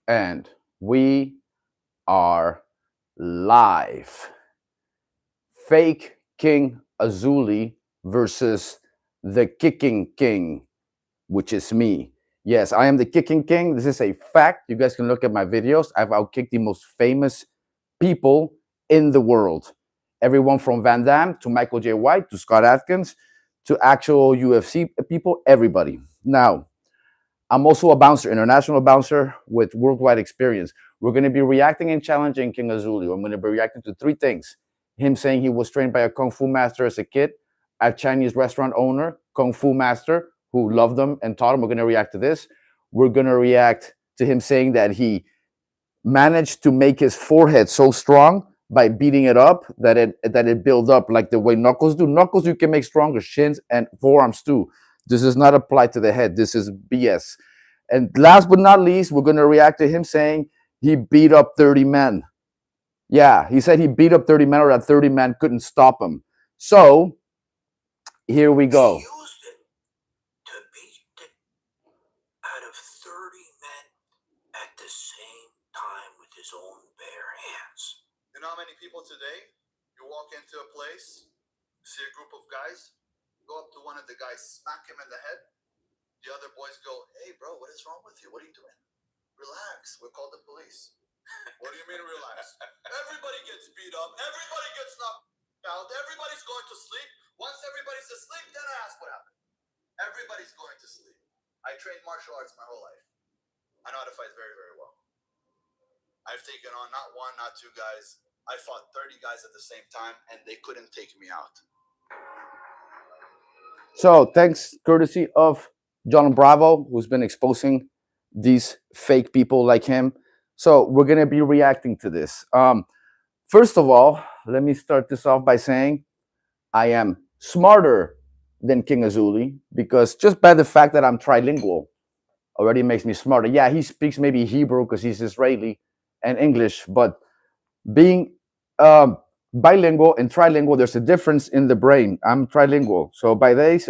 And we are live. Fake King Azouley versus the Kicking King, which is me. Yes, I am the Kicking King. This is a fact. You guys can look at my videos. I've outkicked the most famous people in the world. Everyone from Van Damme to Michael J. White to Scott Atkins to actual UFC people, everybody. Now, I'm also a bouncer, international bouncer with worldwide experience. We're going to be reacting and challenging King Azouley. I'm going to be reacting to three things. Him saying he was trained by a Kung Fu master as a kid, a Chinese restaurant owner, Kung Fu master, who loved him and taught him. We're going to react to this. We're going to react to him saying that he managed to make his forehead so strong by beating it up that it build up like the way knuckles do. Knuckles you can make stronger, shins and forearms too. This does not apply to the head. This is BS. And last but not least, we're going to react to him saying he beat up 30 men. Yeah, he said he beat up 30 men or that 30 men couldn't stop him. So here we go. He used it to beat the out of 30 men at the same time with his own bare hands. You know how many people today, you walk into a place, see a group of guys, go up to one of the guys, smack him in the head. The other boys go, "Hey, bro, what is wrong with you? What are you doing? Relax. We'll call the police." What do you mean relax? Everybody gets beat up. Everybody gets knocked out. Everybody's going to sleep. Once everybody's asleep, then I ask what happened. Everybody's going to sleep. I trained martial arts my whole life. I know how to fight very, very well. I've taken on not one, not two guys. I fought 30 guys at the same time, and they couldn't take me out. So thanks, courtesy of John Bravo, who's been exposing these fake people like him. So we're going to be reacting to this. First of all, let me start this off by saying I am smarter than King Azouley because just by the fact that I'm trilingual already makes me smarter. Yeah, he speaks maybe Hebrew because he's Israeli and English, but being bilingual and trilingual, there's a difference in the brain. I'm trilingual. So by this,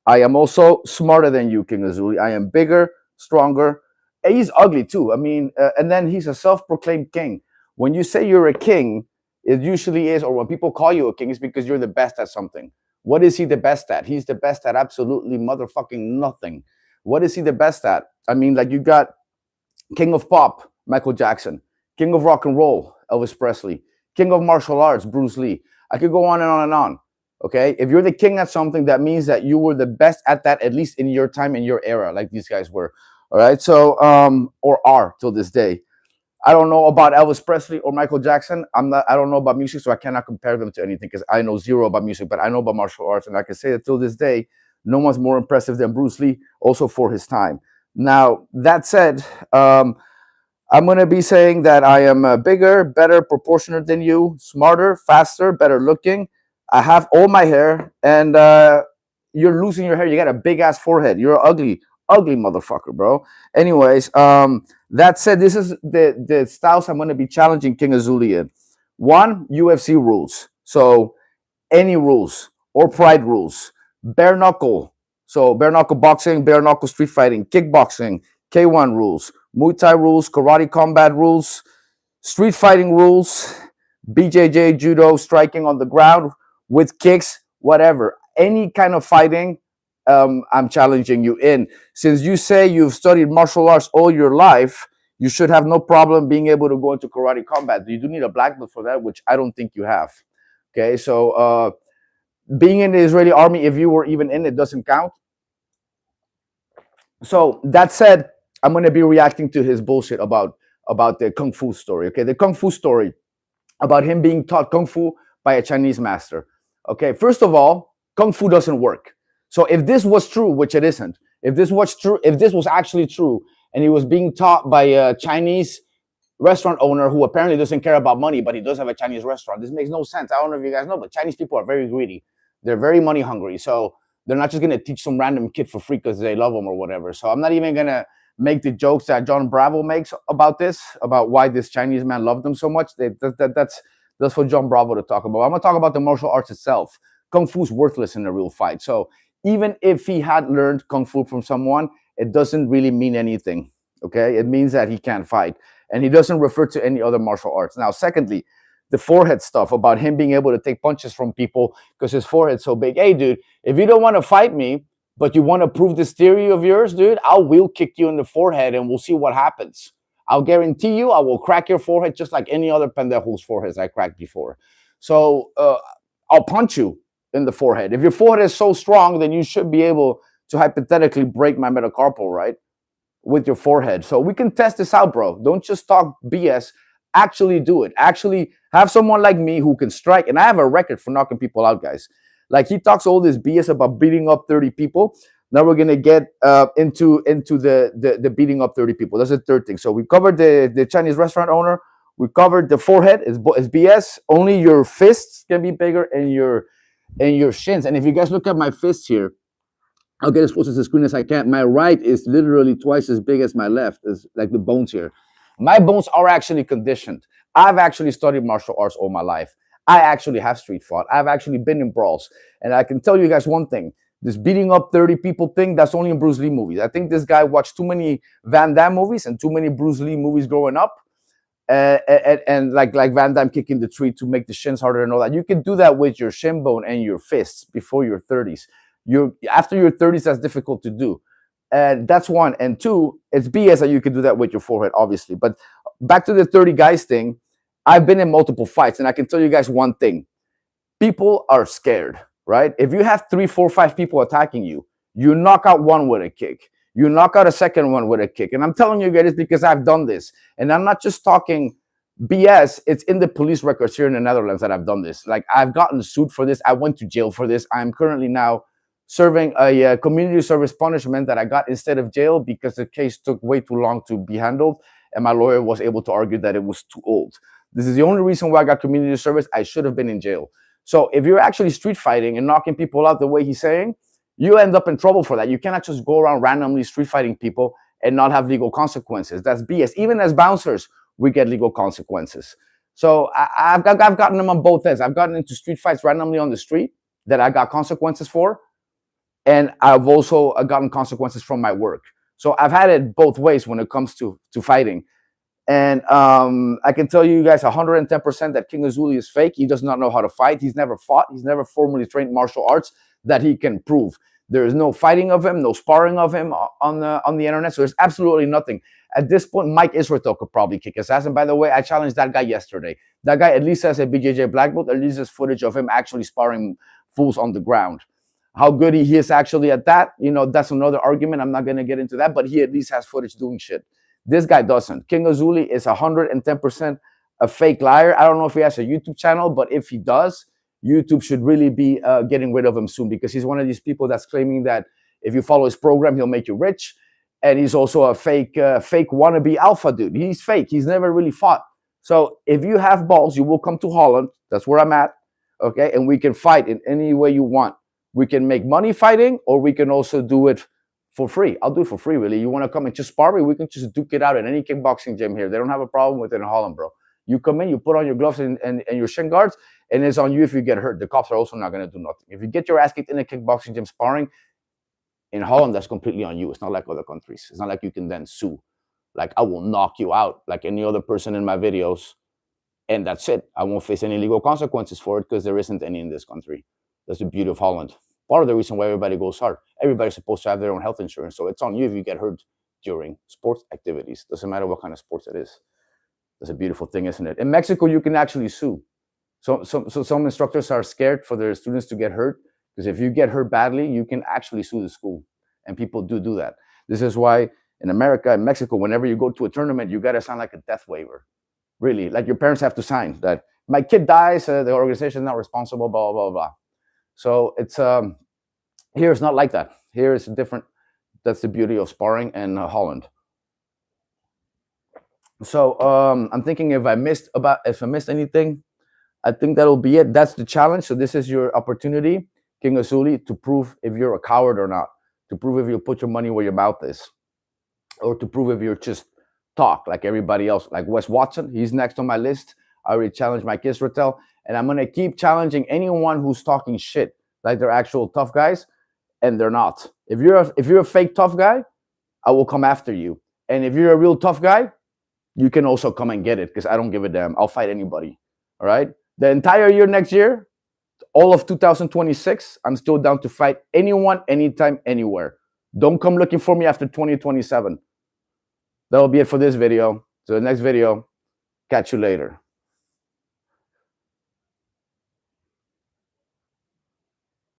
I am also smarter than you, King Azouley. I am bigger, stronger. And he's ugly too. I mean, and then he's a self-proclaimed king. When you say you're a king, it usually is, or when people call you a king, it's because you're the best at something. What is he the best at? He's the best at absolutely motherfucking nothing. What is he the best at? I mean, like you got King of Pop, Michael Jackson. King of Rock and Roll, Elvis Presley. King of Martial Arts, Bruce Lee. I could go on and on and on. Okay, if you're the king at something, that means that you were the best at that, at least in your time, in your era, like these guys were. All right, so or are till this day. I don't know about Elvis Presley or Michael Jackson. I don't know about music, so I cannot compare them to anything because I know zero about music, but I know about martial arts, and I can say that till this day, no one's more impressive than Bruce Lee, also for his time. Now that said, I'm going to be saying that I am bigger, better, proportionate than you, smarter, faster, better looking. I have all my hair, and you're losing your hair. You got a big ass forehead. You're ugly, ugly motherfucker, bro. Anyways, that said, this is the styles I'm going to be challenging King Azouley in. One, UFC rules. So any rules or pride rules. Bare knuckle. So bare knuckle boxing, bare knuckle street fighting, kickboxing, K1 rules, Muay Thai rules, karate combat rules, street fighting rules, BJJ, judo, striking on the ground with kicks, whatever. Any kind of fighting, I'm challenging you in. Since you say you've studied martial arts all your life, you should have no problem being able to go into karate combat. You do need a black belt for that, which I don't think you have. Okay, so being in the Israeli army, if you were even in it, doesn't count. So that said, I'm going to be reacting to his bullshit about the Kung Fu story. Okay, the Kung Fu story about him being taught Kung Fu by a Chinese master. Okay, first of all, Kung Fu doesn't work. So if this was true, which it isn't, if this was true, if this was actually true, and he was being taught by a Chinese restaurant owner who apparently doesn't care about money, but he does have a Chinese restaurant, this makes no sense. I don't know if you guys know, but Chinese people are very greedy. They're very money hungry. So they're not just going to teach some random kid for free because they love him or whatever. So I'm not even going to make the jokes that John Bravo makes about this, about why this Chinese man loved them so much. That's for John Bravo to talk about. I'm going to talk about the martial arts itself. Kung Fu's worthless in a real fight. So even if he had learned Kung Fu from someone, it doesn't really mean anything. Okay, it means that he can't fight, and he doesn't refer to any other martial arts. Now, secondly, the forehead stuff about him being able to take punches from people because his forehead's so big. Hey, dude, if you don't want to fight me, but you want to prove this theory of yours, dude, I'll wheel kick you in the forehead and we'll see what happens. I'll guarantee you I will crack your forehead just like any other pendejo's foreheads I cracked before. So I'll punch you in the forehead. If your forehead is so strong, then you should be able to hypothetically break my metacarpal, right? With your forehead. So we can test this out, bro. Don't just talk BS. Actually do it. Actually have someone like me who can strike. And I have a record for knocking people out, guys. Like he talks all this BS about beating up 30 people. Now we're gonna get into the beating up 30 people. That's the third thing. So we covered the Chinese restaurant owner. We covered the forehead. It's BS. Only your fists can be bigger and your shins. And if you guys look at my fists here, I'll get as close to the screen as I can. My right is literally twice as big as my left. It's like the bones here. My bones are actually conditioned. I've actually studied martial arts all my life. I actually have street fought. I've actually been in brawls. And I can tell you guys one thing. This beating up 30 people thing, that's only in Bruce Lee movies. I think this guy watched too many Van Damme movies and too many Bruce Lee movies growing up. And like Van Damme kicking the tree to make the shins harder and all that. You can do that with your shin bone and your fists before your 30s. After your 30s, that's difficult to do. And that's one. And two, it's BS that you can do that with your forehead, obviously. But back to the 30 guys thing, I've been in multiple fights, and I can tell you guys one thing. People are scared, right? If you have 3, 4, 5 people attacking you, you knock out one with a kick. You knock out a second one with a kick. And I'm telling you guys because I've done this. And I'm not just talking BS. It's in the police records here in the Netherlands that I've done this. Like, I've gotten sued for this. I went to jail for this. I'm currently now serving a community service punishment that I got instead of jail because the case took way too long to be handled. And my lawyer was able to argue that it was too old. This is the only reason why I got community service. I should have been in jail. So if you're actually street fighting and knocking people out the way he's saying, you end up in trouble for that. You cannot just go around randomly street fighting people and not have legal consequences. That's BS. Even as bouncers, we get legal consequences. So I've gotten them on both ends. I've gotten into street fights randomly on the street that I got consequences for. And I've also gotten consequences from my work. So I've had it both ways when it comes to fighting. And I can tell you guys 110% that King Azouley is fake. He does not know how to fight. He's never fought. He's never formally trained martial arts that he can prove. There is no fighting of him, no sparring of him on the internet. So there's absolutely nothing. At this point, Mike Israel could probably kick his ass. And by the way, I challenged that guy yesterday. That guy at least has a BJJ black belt. At least there's footage of him actually sparring fools on the ground. How good he is actually at that, that's another argument. I'm not going to get into that, but he at least has footage doing shit. This guy doesn't. King Azouley is 110% a fake liar. I don't know if he has a YouTube channel, but if he does, YouTube should really be getting rid of him soon because he's one of these people that's claiming that if you follow his program, he'll make you rich. And he's also a fake wannabe alpha dude. He's fake. He's never really fought. So if you have balls, you will come to Holland. That's where I'm at. Okay. And we can fight in any way you want. We can make money fighting, or we can also do it for free. I'll do it for free, really. You want to come and just spar me? We can just duke it out in any kickboxing gym here. They don't have a problem with it in Holland, bro. You come in, you put on your gloves and your shin guards, and it's on you if you get hurt. The cops are also not going to do nothing. If you get your ass kicked in a kickboxing gym sparring, in Holland, that's completely on you. It's not like other countries. It's not like you can then sue. Like, I will knock you out like any other person in my videos, and that's it. I won't face any legal consequences for it because there isn't any in this country. That's the beauty of Holland. Part of the reason why everybody goes hard. Everybody's supposed to have their own health insurance. So it's on you if you get hurt during sports activities. Doesn't matter what kind of sports it is. That's a beautiful thing, isn't it? In Mexico, you can actually sue. So some instructors are scared for their students to get hurt because if you get hurt badly, you can actually sue the school. And people do that. This is why in America and Mexico, whenever you go to a tournament, you got to sign like a death waiver. Really, like your parents have to sign that my kid dies, the organization is not responsible, blah, blah, blah. So it's here it's not like that. Here it's different. That's the beauty of sparring and Holland. So I'm thinking if I missed anything, I think that'll be it. That's the challenge. So this is your opportunity, King Azouley, to prove if you're a coward or not, to prove if you put your money where your mouth is, or to prove if you're just talk like everybody else, like Wes Watson. He's next on my list. I already challenged Mike Israel. And I'm going to keep challenging anyone who's talking shit like they're actual tough guys, and they're not. If you're a fake tough guy, I will come after you. And if you're a real tough guy, you can also come and get it because I don't give a damn. I'll fight anybody. All right. The entire year next year, all of 2026, I'm still down to fight anyone, anytime, anywhere. Don't come looking for me after 2027. That'll be it for this video. So the next video, catch you later.